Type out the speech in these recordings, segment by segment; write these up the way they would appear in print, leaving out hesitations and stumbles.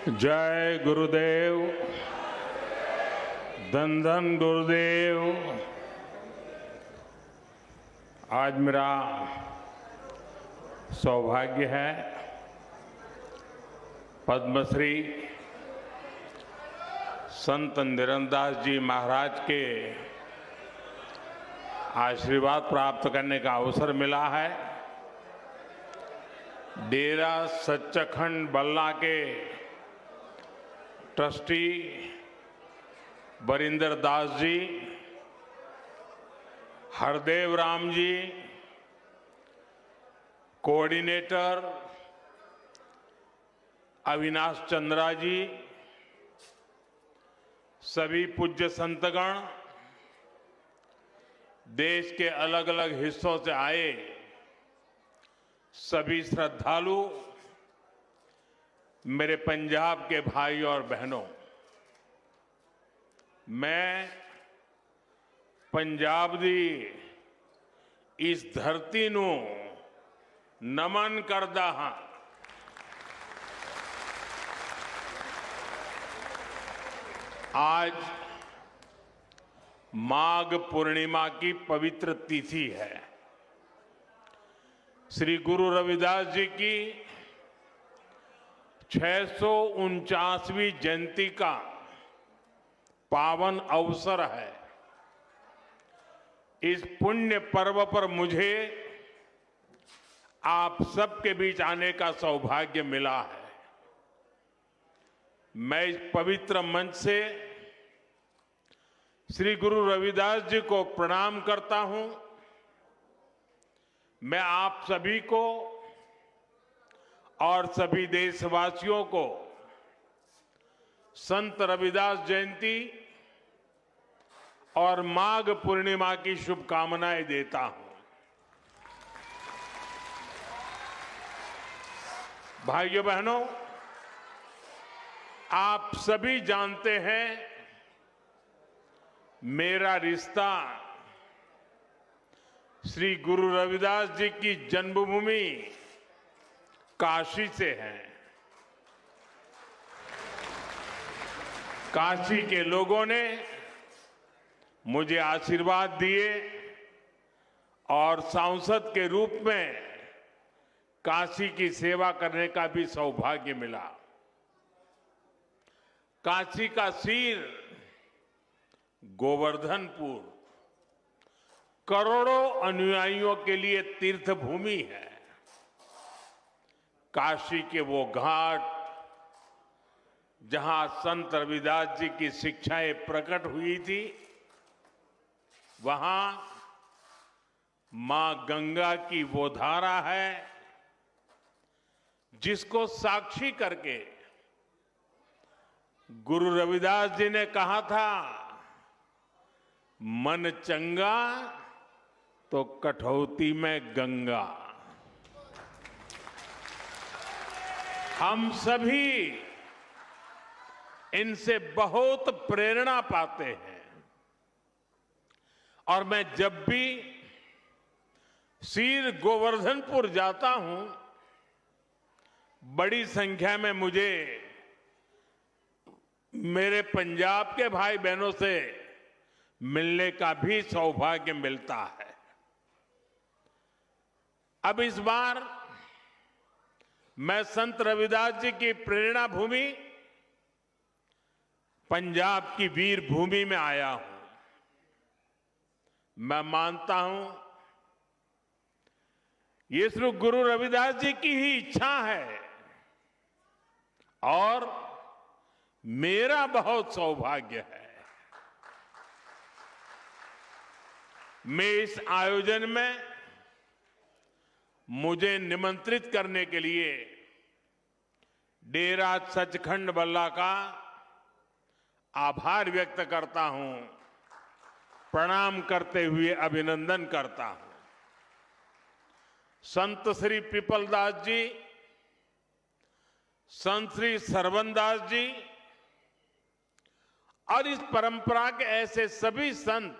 जय गुरुदेव। धन धन गुरुदेव। आज मेरा सौभाग्य है पद्मश्री संत निरंदास जी महाराज के आशीर्वाद प्राप्त करने का अवसर मिला है। डेरा सच्चखंड बल्ला के ट्रस्टी बरिंदर दास जी, हरदेव राम जी, कोऑर्डिनेटर अविनाश चंद्रा जी, सभी पूज्य संतगण, देश के अलग अलग हिस्सों से आए सभी श्रद्धालु, मेरे पंजाब के भाई और बहनों, मैं पंजाब दी इस धरती नू नमन करदा हां। आज माघ पूर्णिमा की पवित्र तिथि है। श्री गुरु रविदास जी की 649वीं जयंती का पावन अवसर है। इस पुण्य पर्व पर मुझे आप सबके बीच आने का सौभाग्य मिला है। मैं इस पवित्र मंच से श्री गुरु रविदास जी को प्रणाम करता हूं। मैं आप सभी को और सभी देशवासियों को संत रविदास जयंती और माघ पूर्णिमा की शुभकामनाएं देता हूं। भाइयों बहनों, आप सभी जानते हैं मेरा रिश्ता श्री गुरु रविदास जी की जन्मभूमि काशी से है। काशी के लोगों ने मुझे आशीर्वाद दिए और सांसद के रूप में काशी की सेवा करने का भी सौभाग्य मिला। काशी का सिर गोवर्धनपुर करोड़ों अनुयायियों के लिए तीर्थ भूमि है। काशी के वो घाट जहां संत रविदास जी की शिक्षाएं प्रकट हुई थी, वहां मां गंगा की वो धारा है जिसको साक्षी करके गुरु रविदास जी ने कहा था, मन चंगा तो कठौती में गंगा। हम सभी इनसे बहुत प्रेरणा पाते हैं और मैं जब भी सिर गोवर्धनपुर जाता हूं, बड़ी संख्या में मुझे मेरे पंजाब के भाई बहनों से मिलने का भी सौभाग्य मिलता है। अब इस बार मैं संत रविदास जी की प्रेरणा भूमि पंजाब की वीर भूमि में आया हूं। मैं मानता हूं ये सिर्फ गुरु रविदास जी की ही इच्छा है और मेरा बहुत सौभाग्य है। मैं इस आयोजन में मुझे निमंत्रित करने के लिए डेरा सचखंड बल्ला का आभार व्यक्त करता हूं, प्रणाम करते हुए अभिनंदन करता हूं। संत श्री पीपलदास जी, संत श्री सरवनदास जी और इस परंपरा के ऐसे सभी संत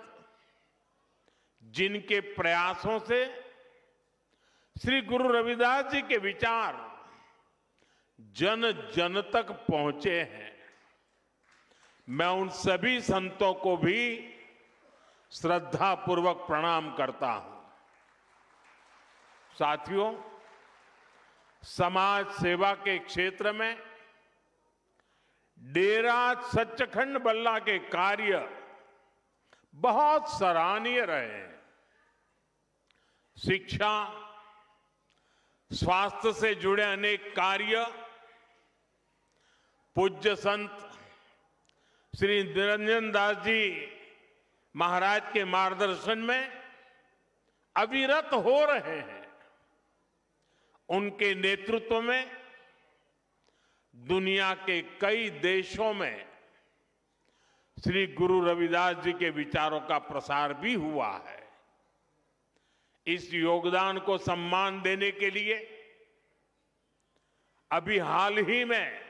जिनके प्रयासों से श्री गुरु रविदास जी के विचार जन जन तक पहुंचे हैं। मैं उन सभी संतों को भी श्रद्धापूर्वक प्रणाम करता हूं। साथियों, समाज सेवा के क्षेत्र में डेरा सचखंड बल्ला के कार्य बहुत सराहनीय रहे हैं। शिक्षा, स्वास्थ्य से जुड़े अनेक कार्य पूज्य संत श्री निरंजन दास जी महाराज के मार्गदर्शन में अविरत हो रहे हैं। उनके नेतृत्व में दुनिया के कई देशों में श्री गुरु रविदास जी के विचारों का प्रसार भी हुआ है। इस योगदान को सम्मान देने के लिए अभी हाल ही में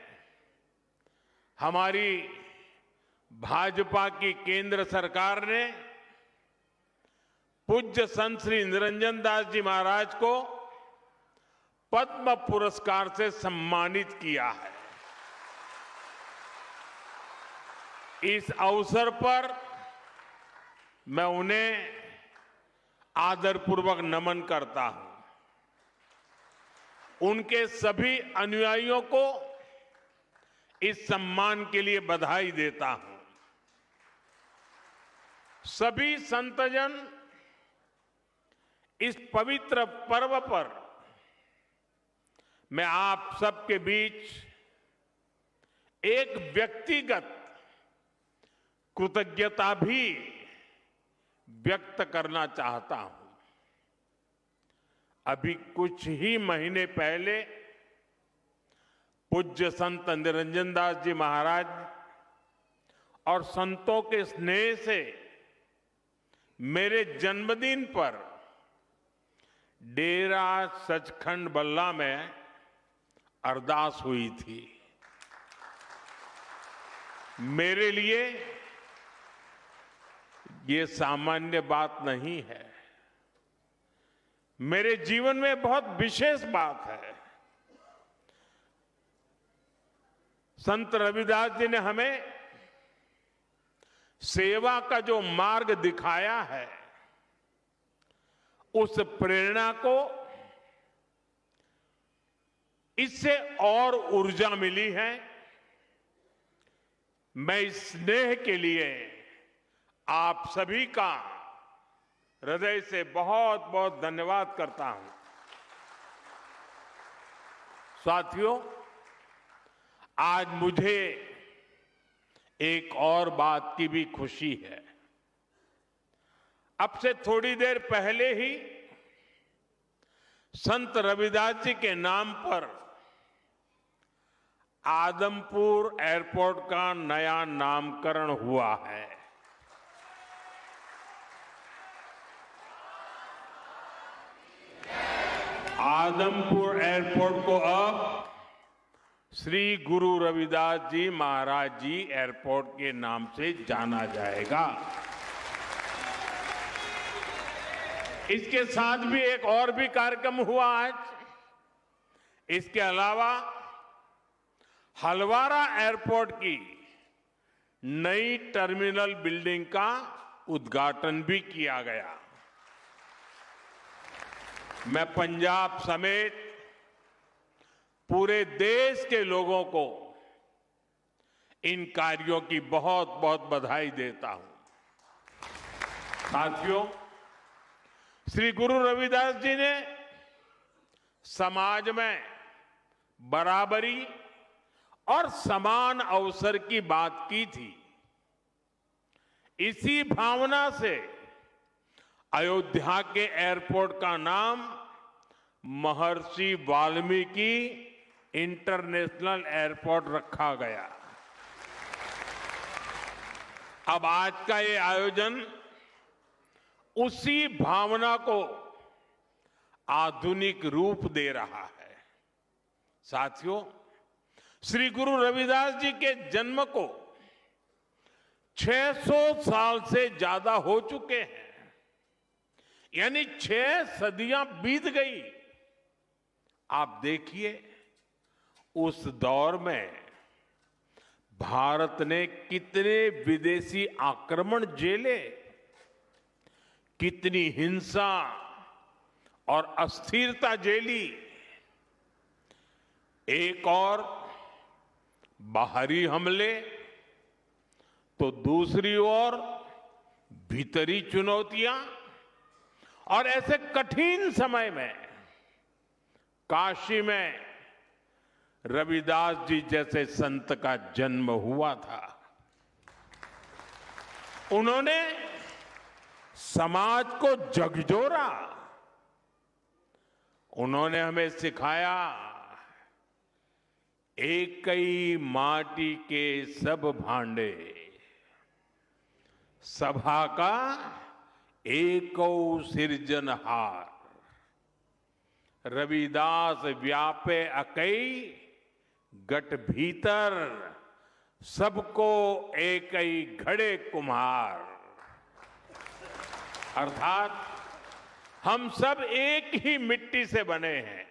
हमारी भाजपा की केंद्र सरकार ने पूज्य संत श्री निरंजन दास जी महाराज को पद्म पुरस्कार से सम्मानित किया है। इस अवसर पर मैं उन्हें आदरपूर्वक नमन करता हूं। उनके सभी अनुयायियों को इस सम्मान के लिए बधाई देता हूं। सभी संतजन इस पवित्र पर्व पर मैं आप सबके बीच एक व्यक्तिगत कृतज्ञता भी व्यक्त करना चाहता हूं। अभी कुछ ही महीने पहले पूज्य संत निरंजन दास जी महाराज और संतों के स्नेह से मेरे जन्मदिन पर डेरा सचखंड बल्ला में अरदास हुई थी। मेरे लिए ये सामान्य बात नहीं है, मेरे जीवन में बहुत विशेष बात है। संत रविदास जी ने हमें सेवा का जो मार्ग दिखाया है, उस प्रेरणा को इससे और ऊर्जा मिली है। मैं इस स्नेह के लिए आप सभी का हृदय से बहुत बहुत धन्यवाद करता हूं। साथियों, आज मुझे एक और बात की भी खुशी है। अब से थोड़ी देर पहले ही संत रविदास जी के नाम पर आदमपुर एयरपोर्ट का नया नामकरण हुआ है। आदमपुर एयरपोर्ट को अब श्री गुरु रविदास जी महाराज जी एयरपोर्ट के नाम से जाना जाएगा। इसके साथ भी एक और भी कार्यक्रम हुआ आज। इसके अलावा हलवारा एयरपोर्ट की नई टर्मिनल बिल्डिंग का उद्घाटन भी किया गया। मैं पंजाब समेत पूरे देश के लोगों को इन कार्यों की बहुत बहुत बधाई देता हूं। साथियों, श्री गुरु रविदास जी ने समाज में बराबरी और समान अवसर की बात की थी। इसी भावना से अयोध्या के एयरपोर्ट का नाम महर्षि वाल्मीकि इंटरनेशनल एयरपोर्ट रखा गया। अब आज का ये आयोजन उसी भावना को आधुनिक रूप दे रहा है। साथियों, श्री गुरु रविदास जी के जन्म को 600 साल से ज्यादा हो चुके हैं, यानी 6 सदियां बीत गई। आप देखिए, उस दौर में भारत ने कितने विदेशी आक्रमण झेले, कितनी हिंसा और अस्थिरता झेली। एक और बाहरी हमले तो दूसरी ओर भीतरी चुनौतियां। और ऐसे कठिन समय में काशी में रविदास जी जैसे संत का जन्म हुआ था। उन्होंने समाज को झकझोरा। उन्होंने हमें सिखाया, एक ही माटी के सब भांडे, सभा का एको सिरजनहार। रविदास व्यापे अकई गट भीतर, सबको एक ही घड़े कुम्हार। अर्थात हम सब एक ही मिट्टी से बने हैं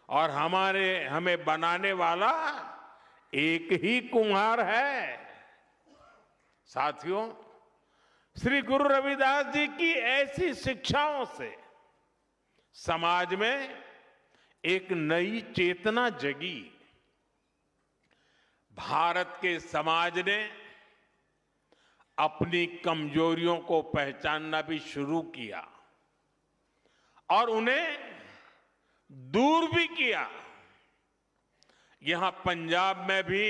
और हमें बनाने वाला एक ही कुम्हार है। साथियों, श्री गुरु रविदास जी की ऐसी शिक्षाओं से समाज में एक नई चेतना जगी। भारत के समाज ने अपनी कमजोरियों को पहचानना भी शुरू किया और उन्हें दूर भी किया। यहां पंजाब में भी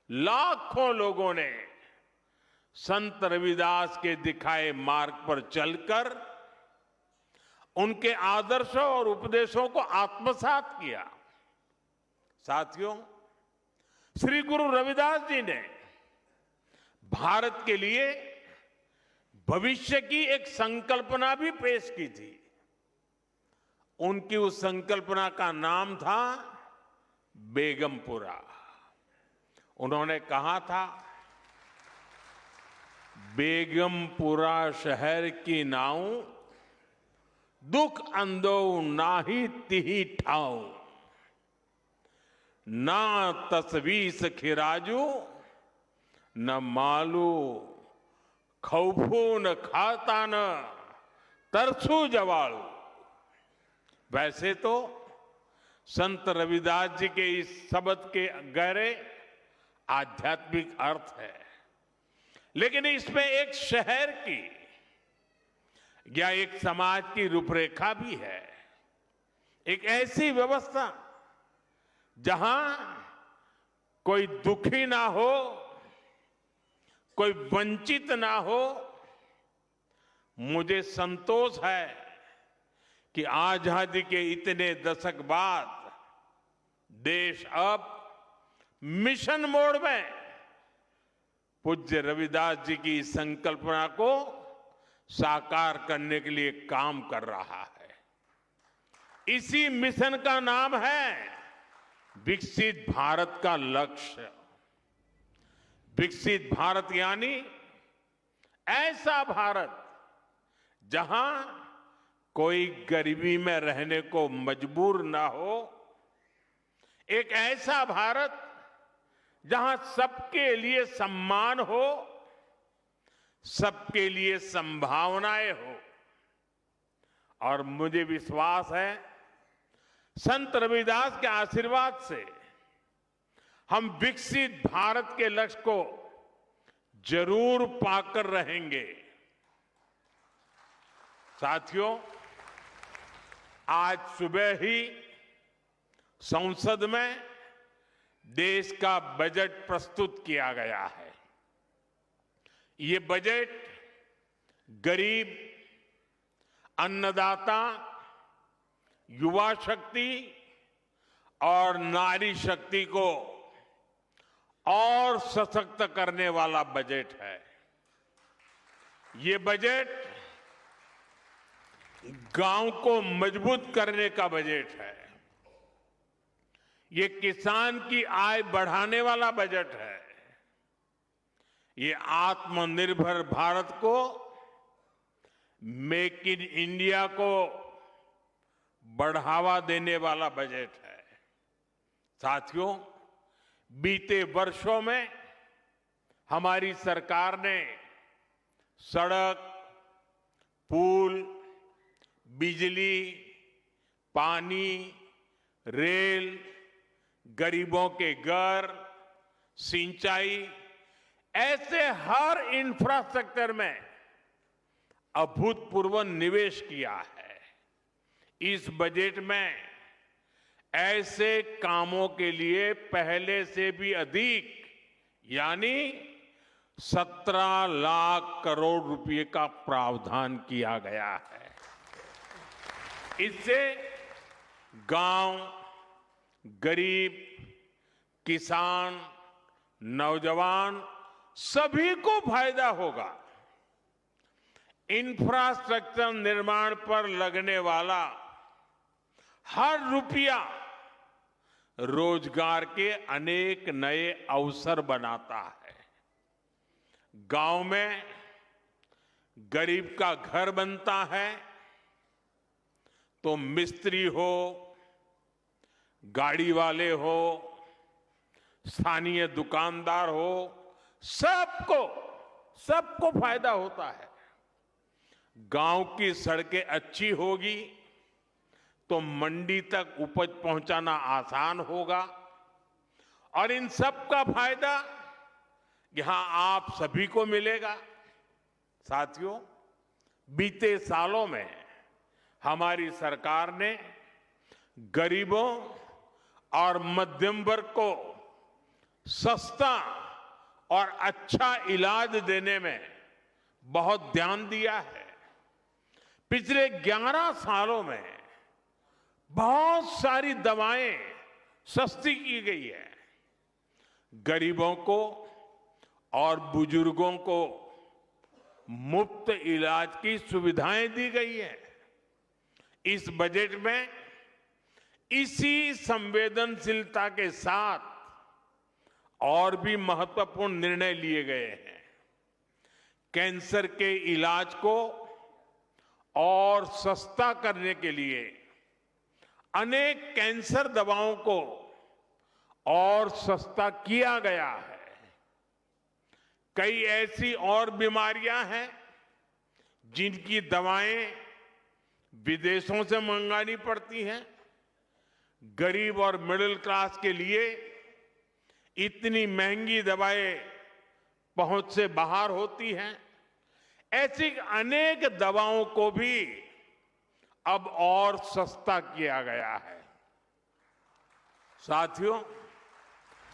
लाखों लोगों ने संत रविदास के दिखाए मार्ग पर चलकर उनके आदर्शों और उपदेशों को आत्मसात किया। साथियों, श्री गुरु रविदास जी ने भारत के लिए भविष्य की एक संकल्पना भी पेश की थी। उनकी उस संकल्पना का नाम था बेगमपुरा। उन्होंने कहा था, बेगमपुरा शहर की नाऊ, दुख अंदो नाही तिही ठाऊ, ना तस्वीस खिराजू, न मालू खौफू न खाता न तरसू जवालू। वैसे तो संत रविदास जी के इस शब्द के गहरे आध्यात्मिक अर्थ है, लेकिन इसमें एक शहर की या एक समाज की रूपरेखा भी है। एक ऐसी व्यवस्था जहां कोई दुखी ना हो, कोई वंचित ना हो। मुझे संतोष है कि आजादी के इतने दशक बाद देश अब मिशन मोड में पूज्य रविदास जी की संकल्पना को साकार करने के लिए काम कर रहा है। इसी मिशन का नाम है विकसित भारत का लक्ष्य। विकसित भारत यानी ऐसा भारत जहां कोई गरीबी में रहने को मजबूर ना हो। एक ऐसा भारत जहां सबके लिए सम्मान हो, सबके लिए संभावनाएं हो। और मुझे विश्वास है, संत रविदास के आशीर्वाद से हम विकसित भारत के लक्ष्य को जरूर पाकर रहेंगे। साथियों, आज सुबह ही संसद में देश का बजट प्रस्तुत किया गया है। ये बजट गरीब, अन्नदाता, युवा शक्ति और नारी शक्ति को और सशक्त करने वाला बजट है। ये बजट गांव को मजबूत करने का बजट है। ये किसान की आय बढ़ाने वाला बजट है। ये आत्मनिर्भर भारत को, मेक इन इंडिया को बढ़ावा देने वाला बजट है। साथियों, बीते वर्षों में हमारी सरकार ने सड़क, पुल, बिजली, पानी, रेल, गरीबों के घर, सिंचाई, ऐसे हर इंफ्रास्ट्रक्चर में अभूतपूर्व निवेश किया है। इस बजट में ऐसे कामों के लिए पहले से भी अधिक यानी 17 लाख करोड़ रुपए का प्रावधान किया गया है। इससे गांव, गरीब, किसान, नौजवान सभी को फायदा होगा। इंफ्रास्ट्रक्चर निर्माण पर लगने वाला हर रुपया रोजगार के अनेक नए अवसर बनाता है। गांव में गरीब का घर बनता है तो मिस्त्री हो, गाड़ी वाले हो, स्थानीय दुकानदार हो, सबको फायदा होता है। गांव की सड़कें अच्छी होगी तो मंडी तक उपज पहुंचाना आसान होगा और इन सब का फायदा यहां आप सभी को मिलेगा। साथियों, बीते सालों में हमारी सरकार ने गरीबों और मध्यम वर्ग को सस्ता और अच्छा इलाज देने में बहुत ध्यान दिया है। पिछले 11 सालों में बहुत सारी दवाएं सस्ती की गई है। गरीबों को और बुजुर्गों को मुफ्त इलाज की सुविधाएं दी गई है। इस बजट में इसी संवेदनशीलता के साथ और भी महत्वपूर्ण निर्णय लिए गए हैं। कैंसर के इलाज को और सस्ता करने के लिए अनेक कैंसर दवाओं को और सस्ता किया गया है। कई ऐसी और बीमारियां हैं जिनकी दवाएं विदेशों से मंगानी पड़ती हैं। गरीब और मिडिल क्लास के लिए इतनी महंगी दवाएं पहुंच से बाहर होती हैं। ऐसी अनेक दवाओं को भी अब और सस्ता किया गया है। साथियों,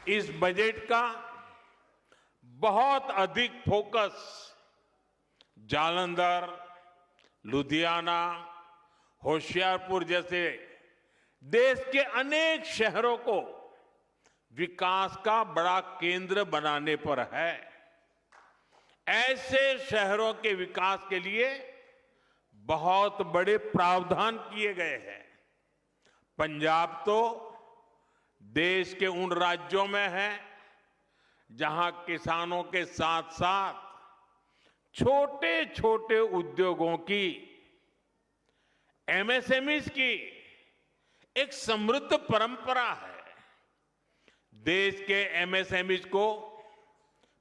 इस बजट का बहुत अधिक फोकस जालंधर, लुधियाना, होशियारपुर जैसे देश के अनेक शहरों को विकास का बड़ा केंद्र बनाने पर है। ऐसे शहरों के विकास के लिए बहुत बड़े प्रावधान किए गए हैं। पंजाब तो देश के उन राज्यों में है जहां किसानों के साथ साथ छोटे छोटे उद्योगों की, एमएसएमईज की एक समृद्ध परंपरा है। देश के एमएसएमईज को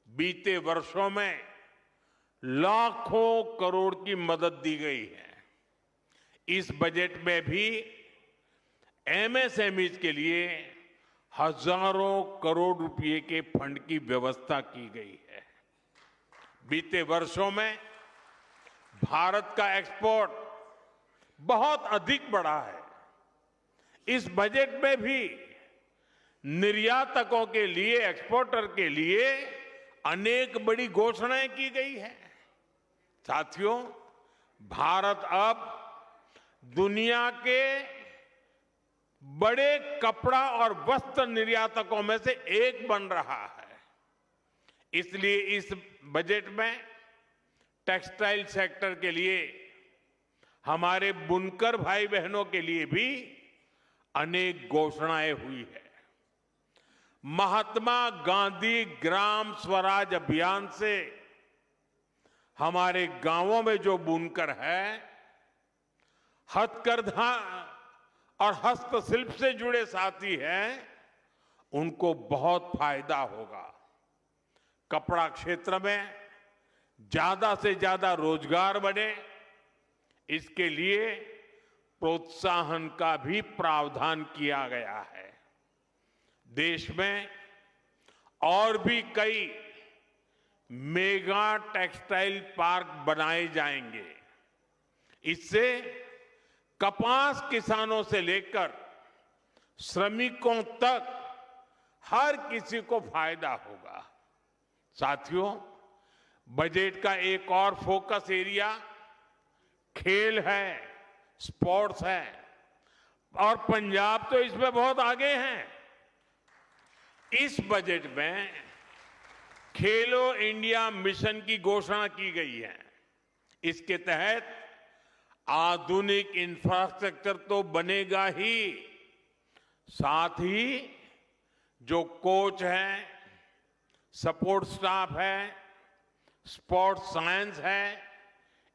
बीते वर्षों में लाखों करोड़ की मदद दी गई है। इस बजट में भी एमएसएमईज के लिए हजारों करोड़ रुपए के फंड की व्यवस्था की गई है। बीते वर्षों में भारत का एक्सपोर्ट बहुत अधिक बढ़ा है। इस बजट में भी निर्यातकों के लिए, एक्सपोर्टर के लिए अनेक बड़ी घोषणाएं की गई है। साथियों, भारत अब दुनिया के बड़े कपड़ा और वस्त्र निर्यातकों में से एक बन रहा है। इसलिए इस बजट में टेक्सटाइल सेक्टर के लिए, हमारे बुनकर भाई बहनों के लिए भी अनेक घोषणाएं हुई है। महात्मा गांधी ग्राम स्वराज अभियान से हमारे गांवों में जो बुनकर है, हथकरघा और हस्तशिल्प से जुड़े साथी हैं, उनको बहुत फायदा होगा। कपड़ा क्षेत्र में ज्यादा से ज्यादा रोजगार बने, इसके लिए प्रोत्साहन का भी प्रावधान किया गया है। देश में और भी कई मेगा टेक्सटाइल पार्क बनाए जाएंगे। इससे कपास किसानों से लेकर श्रमिकों तक हर किसी को फायदा होगा। साथियों, बजट का एक और फोकस एरिया खेल है, स्पोर्ट्स है, और पंजाब तो इसमें बहुत आगे है। इस बजट में खेलो इंडिया मिशन की घोषणा की गई है। इसके तहत आधुनिक इंफ्रास्ट्रक्चर तो बनेगा ही, साथ ही जो कोच हैं, सपोर्ट स्टाफ है, स्पोर्ट्स साइंस है,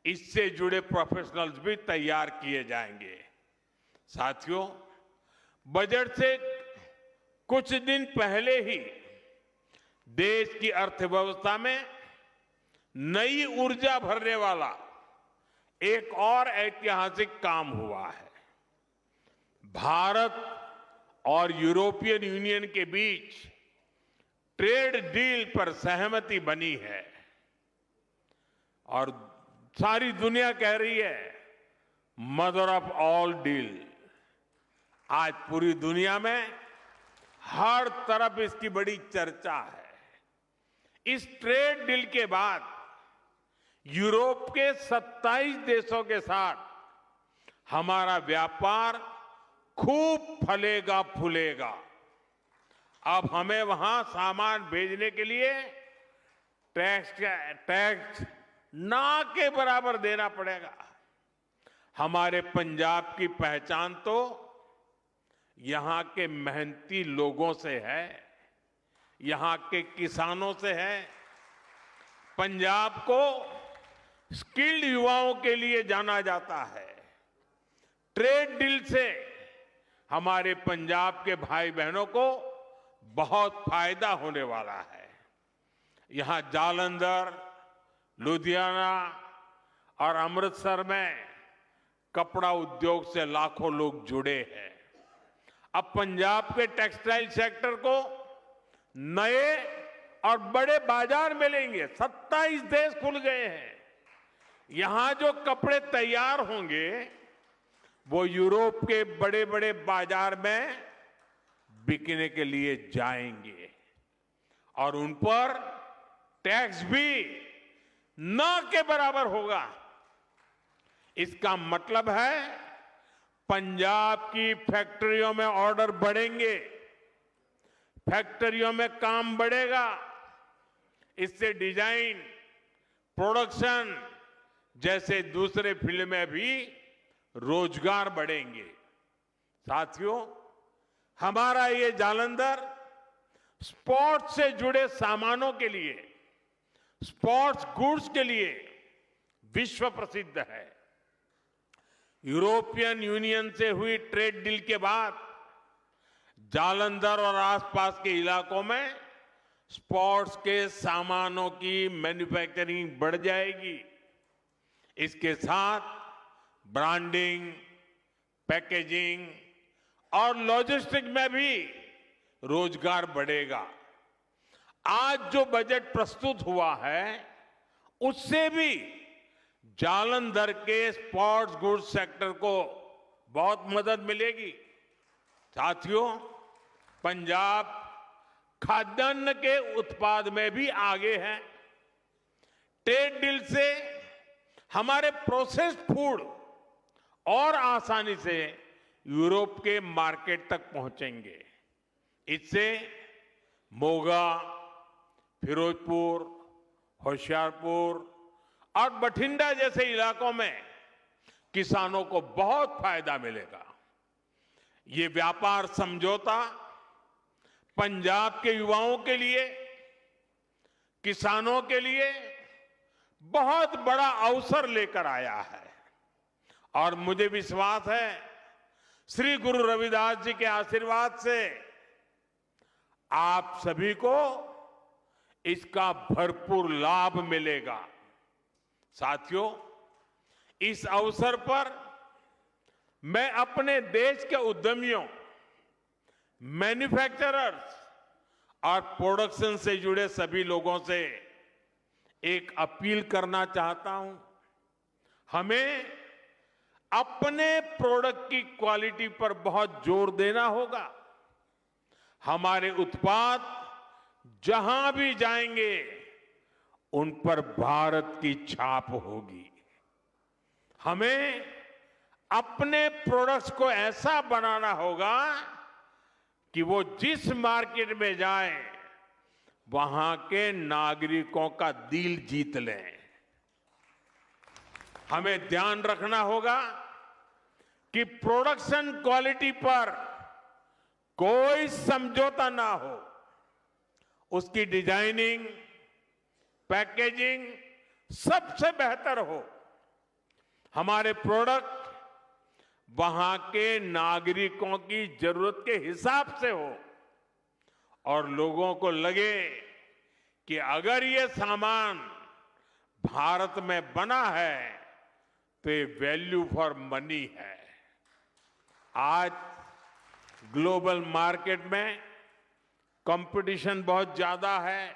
इससे जुड़े प्रोफेशनल्स भी तैयार किए जाएंगे। साथियों, बजट से कुछ दिन पहले ही देश की अर्थव्यवस्था में नई ऊर्जा भरने वाला एक और ऐतिहासिक काम हुआ है। भारत और यूरोपियन यूनियन के बीच ट्रेड डील पर सहमति बनी है और सारी दुनिया कह रही है मदर ऑफ ऑल डील। आज पूरी दुनिया में हर तरफ इसकी बड़ी चर्चा है। इस ट्रेड डील के बाद यूरोप के 27 देशों के साथ हमारा व्यापार खूब फलेगा फूलेगा। अब हमें वहां सामान भेजने के लिए टैक्स ना के बराबर देना पड़ेगा। हमारे पंजाब की पहचान तो यहां के मेहनती लोगों से है, यहां के किसानों से है। पंजाब को स्किल्ड युवाओं के लिए जाना जाता है। ट्रेड डील से हमारे पंजाब के भाई बहनों को बहुत फायदा होने वाला है। यहां जालंधर, लुधियाना और अमृतसर में कपड़ा उद्योग से लाखों लोग जुड़े हैं। अब पंजाब के टेक्सटाइल सेक्टर को नए और बड़े बाजार मिलेंगे। 27 देश खुल गए हैं। यहां जो कपड़े तैयार होंगे वो यूरोप के बड़े बड़े बाजार में बिकने के लिए जाएंगे और उन पर टैक्स भी न के बराबर होगा। इसका मतलब है पंजाब की फैक्ट्रियों में ऑर्डर बढ़ेंगे, फैक्ट्रियों में काम बढ़ेगा। इससे डिजाइन, प्रोडक्शन जैसे दूसरे फील्ड में भी रोजगार बढ़ेंगे। साथियों, हमारा ये जालंधर स्पोर्ट्स से जुड़े सामानों के लिए, स्पोर्ट्स गुड्स के लिए विश्व प्रसिद्ध है। यूरोपियन यूनियन से हुई ट्रेड डील के बाद जालंधर और आसपास के इलाकों में स्पोर्ट्स के सामानों की मैन्युफैक्चरिंग बढ़ जाएगी। इसके साथ ब्रांडिंग, पैकेजिंग और लॉजिस्टिक में भी रोजगार बढ़ेगा। आज जो बजट प्रस्तुत हुआ है उससे भी जालंधर के स्पोर्ट्स गुड्स सेक्टर को बहुत मदद मिलेगी। साथियों, पंजाब खाद्यान्न के उत्पाद में भी आगे है। ट्रेड डील से हमारे प्रोसेस्ड फूड और आसानी से यूरोप के मार्केट तक पहुंचेंगे। इससे मोगा, फिरोजपुर, होशियारपुर और बठिंडा जैसे इलाकों में किसानों को बहुत फायदा मिलेगा। ये व्यापार समझौता पंजाब के युवाओं के लिए, किसानों के लिए बहुत बड़ा अवसर लेकर आया है और मुझे विश्वास है श्री गुरु रविदास जी के आशीर्वाद से आप सभी को इसका भरपूर लाभ मिलेगा। साथियों, इस अवसर पर मैं अपने देश के उद्यमियों, मैन्युफैक्चरर्स और प्रोडक्शन से जुड़े सभी लोगों से एक अपील करना चाहता हूं। हमें अपने प्रोडक्ट की क्वालिटी पर बहुत जोर देना होगा। हमारे उत्पाद जहां भी जाएंगे उन पर भारत की छाप होगी। हमें अपने प्रोडक्ट्स को ऐसा बनाना होगा कि वो जिस मार्केट में जाए वहां के नागरिकों का दिल जीत लें। हमें ध्यान रखना होगा कि प्रोडक्शन क्वालिटी पर कोई समझौता ना हो। उसकी डिजाइनिंग, पैकेजिंग सबसे बेहतर हो। हमारे प्रोडक्ट वहां के नागरिकों की जरूरत के हिसाब से हो और लोगों को लगे कि अगर ये सामान भारत में बना है तो ये वैल्यू फॉर मनी है। आज ग्लोबल मार्केट में कंपटीशन बहुत ज्यादा है।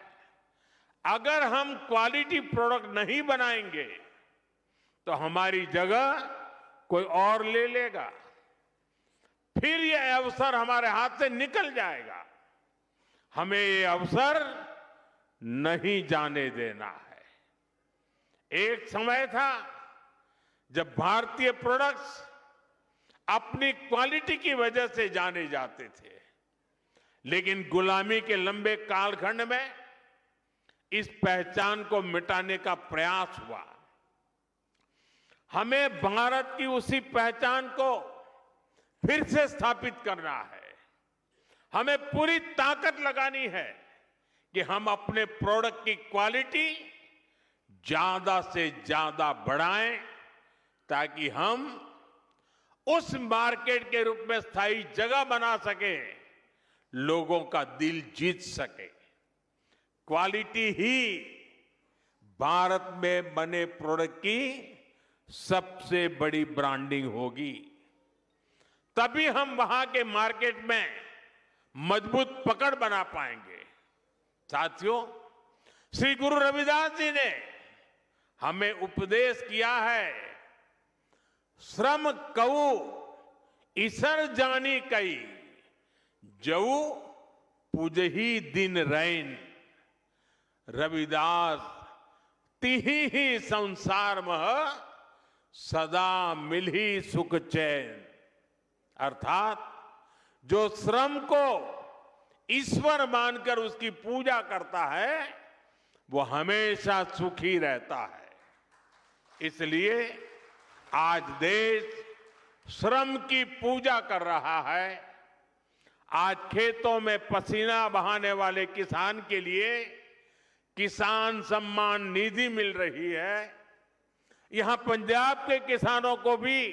अगर हम क्वालिटी प्रोडक्ट नहीं बनाएंगे तो हमारी जगह कोई और ले लेगा, फिर यह अवसर हमारे हाथ से निकल जाएगा। हमें ये अवसर नहीं जाने देना है। एक समय था जब भारतीय प्रोडक्ट्स अपनी क्वालिटी की वजह से जाने जाते थे, लेकिन गुलामी के लंबे कालखंड में इस पहचान को मिटाने का प्रयास हुआ। हमें भारत की उसी पहचान को फिर से स्थापित करना है। हमें पूरी ताकत लगानी है कि हम अपने प्रोडक्ट की क्वालिटी ज्यादा से ज्यादा बढ़ाएं ताकि हम उस मार्केट के रूप में स्थायी जगह बना सके, लोगों का दिल जीत सके। क्वालिटी ही भारत में बने प्रोडक्ट की सबसे बड़ी ब्रांडिंग होगी। तभी हम वहां के मार्केट में मजबूत पकड़ बना पाएंगे। साथियों, श्री गुरु रविदास जी ने हमें उपदेश किया है, श्रम कऊ ईसर जानी कई, जऊ पूजही दिन रैन। रविदास तिही ही संसार मह सदा मिलही सुख चैन। अर्थात जो श्रम को ईश्वर मानकर उसकी पूजा करता है वो हमेशा सुखी रहता है। इसलिए आज देश श्रम की पूजा कर रहा है। आज खेतों में पसीना बहाने वाले किसान के लिए किसान सम्मान निधि मिल रही है। यहां पंजाब के किसानों को भी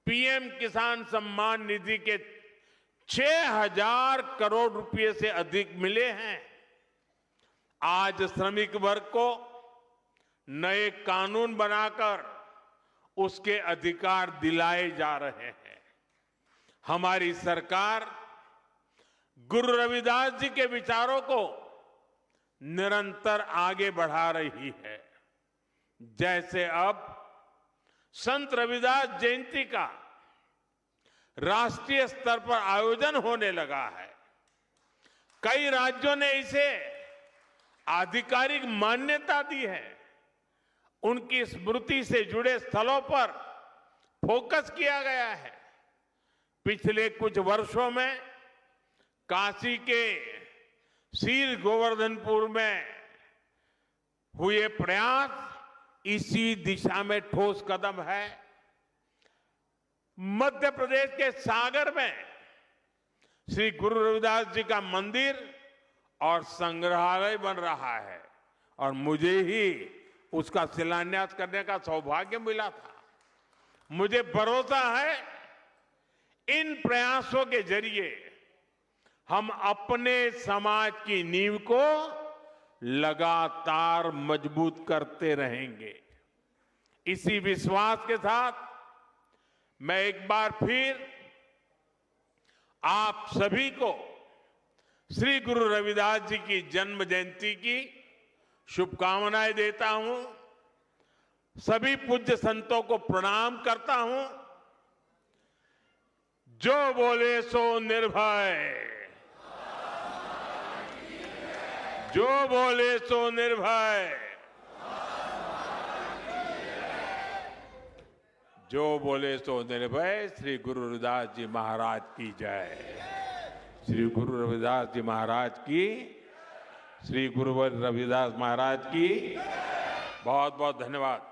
पीएम किसान सम्मान निधि के 6,000 करोड़ रुपए से अधिक मिले हैं। आज श्रमिक वर्ग को नए कानून बनाकर उसके अधिकार दिलाए जा रहे हैं। हमारी सरकार गुरु रविदास जी के विचारों को निरंतर आगे बढ़ा रही है। जैसे अब संत रविदास जयंती का राष्ट्रीय स्तर पर आयोजन होने लगा है। कई राज्यों ने इसे आधिकारिक मान्यता दी है। उनकी स्मृति से जुड़े स्थलों पर फोकस किया गया है। पिछले कुछ वर्षों में काशी के शीर गोवर्धनपुर में हुए प्रयास इसी दिशा में ठोस कदम है। मध्य प्रदेश के सागर में श्री गुरु रविदास जी का मंदिर और संग्रहालय बन रहा है और मुझे ही उसका शिलान्यास करने का सौभाग्य मिला था। मुझे भरोसा है इन प्रयासों के जरिए हम अपने समाज की नींव को लगातार मजबूत करते रहेंगे। इसी विश्वास के साथ मैं एक बार फिर आप सभी को श्री गुरु रविदास जी की जन्म जयंती की शुभकामनाएं देता हूं। सभी पूज्य संतों को प्रणाम करता हूं। जो बोले सो निर्भय, जो बोले सो निर्भय, जो बोले सो निर्भय। श्री गुरु रविदास जी महाराज की जय। श्री गुरु रविदास जी महाराज की, श्री गुरु रविदास महाराज की बहुत बहुत धन्यवाद।